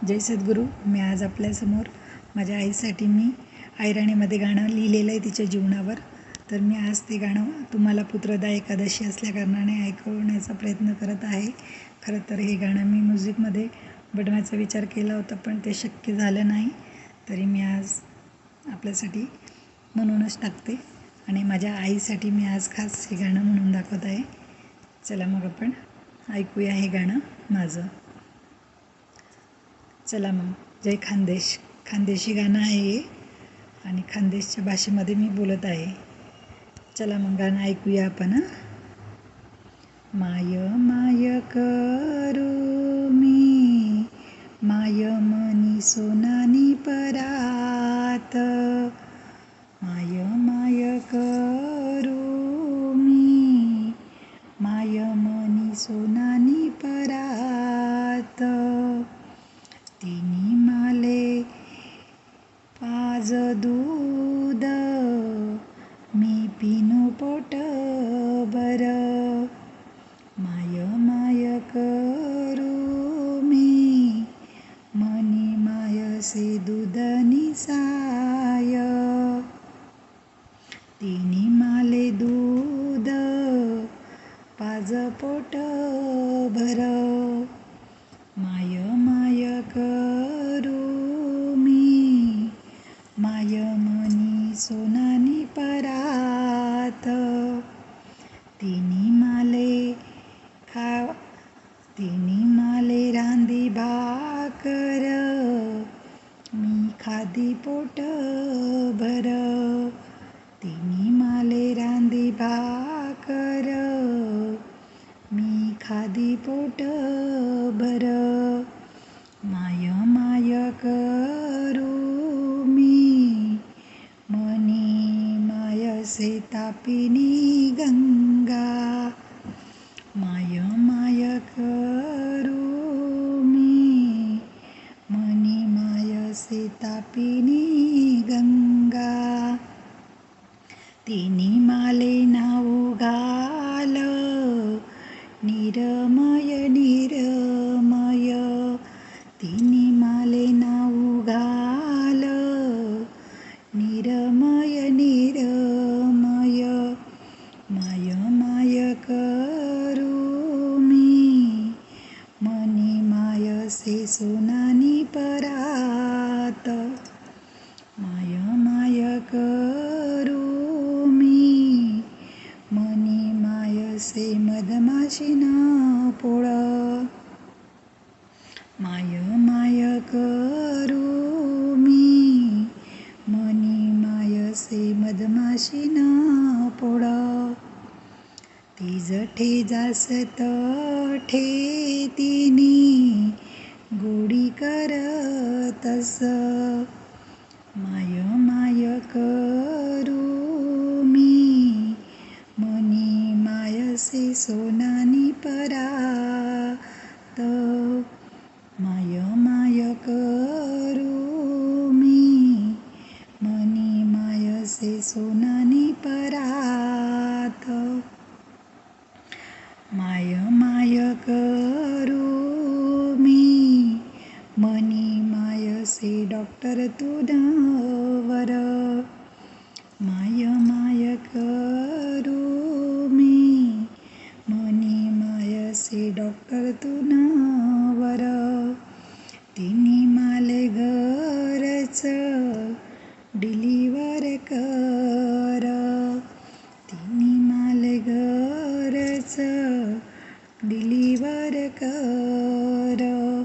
जय सद्गुरू. मी आज आपल्यासमोर माझ्या आईसाठी मी ऐराणीमध्ये गाणं लिहिलेलं आहे तिच्या जीवनावर. तर मी आज ते गाणं तुम्हाला पुत्रदा एकादशी असल्याकारणाने ऐकवण्याचा प्रयत्न करत आहे. खरं तर हे गाणं मी म्युझिकमध्ये बनवायचा विचार केला होता, पण ते शक्य झालं नाही. तरी मी आज आपल्यासाठी म्हणूनच टाकते आणि माझ्या आईसाठी मी आज खास हे गाणं म्हणून दाखवत आहे. चला मग आपण ऐकूया हे गाणं माझं. चला मग. जय खानदेश. खानदेशी गाणं आहे हे आणि खानदेशच्या भाषेमध्ये मी बोलत आहे. चला मग गाणं ऐकूया आपण. माय माय करू मी, माय मनी सोनानी परात. माय माय करू मी, माय मनी सोनानी परात. तिनी माले पाज दूध, मी पिनो पोट बर. माय माय करू मी, मनी माय से दूध निसाय. तिनी माले दूध पाज पोट भर. माय माय करू मी, माय मनी सोनानी परात. तिनी माले रांदी भाकर, मी खादी पोट भर. तिनी माले रांदी भाकर, मी खादी पोट भर. माय माय करू मी, मनी माय से तापिनी गंगा. माय माय करू मी, मनी माय से तापिनी गंगा. तिनी माले नाऊ घाल, निरमय निरमय. तिनी माले नाऊ घाल, निरमय निरमय. माय माय करू मी, मनी माय से सोनानी परात. माय माय करू मी, मनी माय से मधमाशीना पोळ. माय माय करू मी, मनी माय से मधमाशीना पोळ. ती जठे जास्त ठे तिनी गोडी करतस. माय माय करू मी, मनी माय से सोनानी परात. माय माय करू मी, मनी माय से सोनानी परात. माय माय करू मी, मनी माय से डॉक्टर तुनावर. माय माय करू मी, मनी माय से डॉक्टर तुनावर. तिनी माले घरच डिलिव्हर कर. तिनी माले घरच डिलिव्हर कर.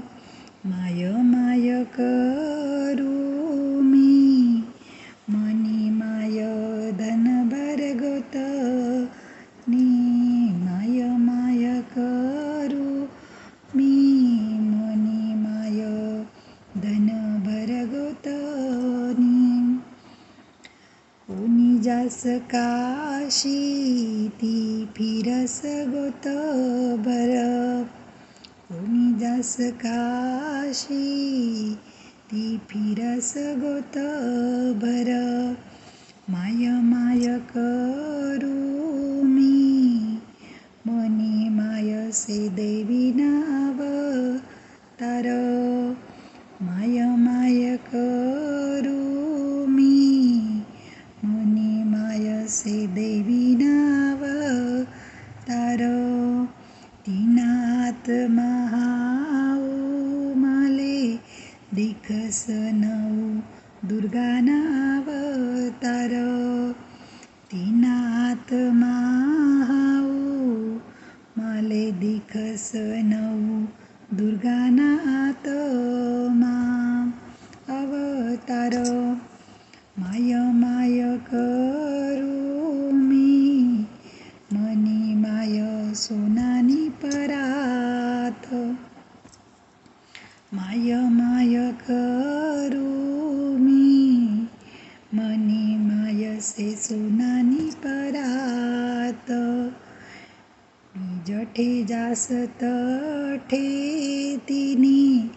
माय माय करू मी, मनी माय धन भरगोत नी. माय माय करू मी, मनी माय धन भरगोत नी. कोणी जास काशी, ती फिरस गोत भर. कोणी जास काशी, ती फिरस गोत भर. माय माय करू मी, मनी माय से देवी नाव तार. माय माय करू मी मनी मायसे देवी नाव तार तीनात महाऊ माले दिखस नऊ दुर्गा नाव तार तीनात महाऊ माले दिखस नऊ दुर्गा नाथ मा अवतार माय माय करू मी मनी माय सोनानी परात माय माय करू मी मनी माय से सोनानी परात मी जठे जास्त ठे तिनी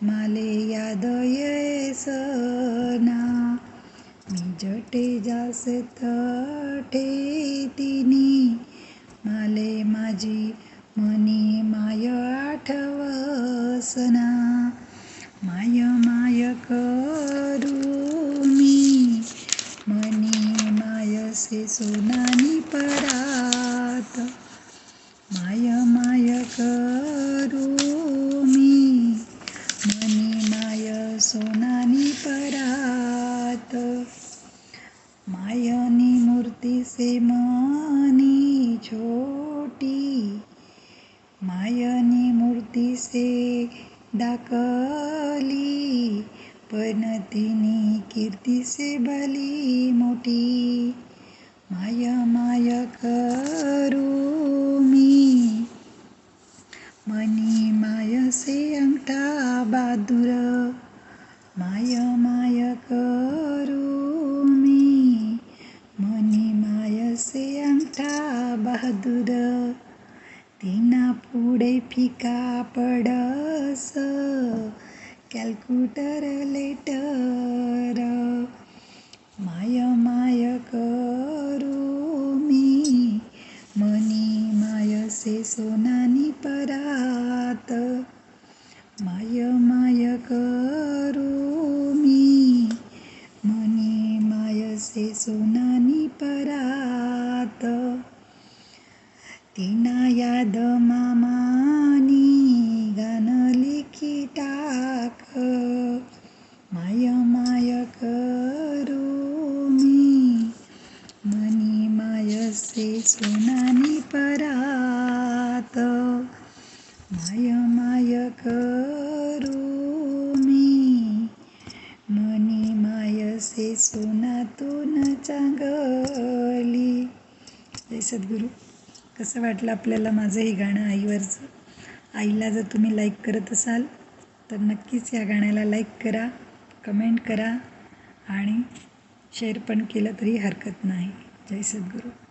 माले याद येसना मी जठे जास्त ठे तिनी माले माझी मनी माय आठवसना माय माय करू मी मनी माय से सोनानी परात माय माय करू मी मनी माय सोनानी परात मायनी मूर्ती से मनी छोटी मायनी मूर्ती से डाकली पण तिनी कीर्ती से भली मोठी माय माय करू मी मनी माय से अंगठा बहादुर माय माय करू मी मनी माय से अंगठा बहादुर तिना पुढे फिका पडस कॅल्क्युटर लेटर माय माय करू मी मनी माय से सोनानी परात माय माय करू मी मनी माय से सोनानी परात तिना याद मामानी गान लिखी टाक माय माय करू मी मनी माय से सोनानी परात माय माय करू मी मनी माय से सोनातून चांगली. जय सद्गुरू. कसं वाटलं आपल्याला माझं हे गाणं आईवरचं. आईला जर तुम्ही लाईक करत असाल तर नक्कीच या गाण्याला लाईक करा, कमेंट करा आणि शेअर पण केलं तरी हरकत नाही. जय सद्गुरू.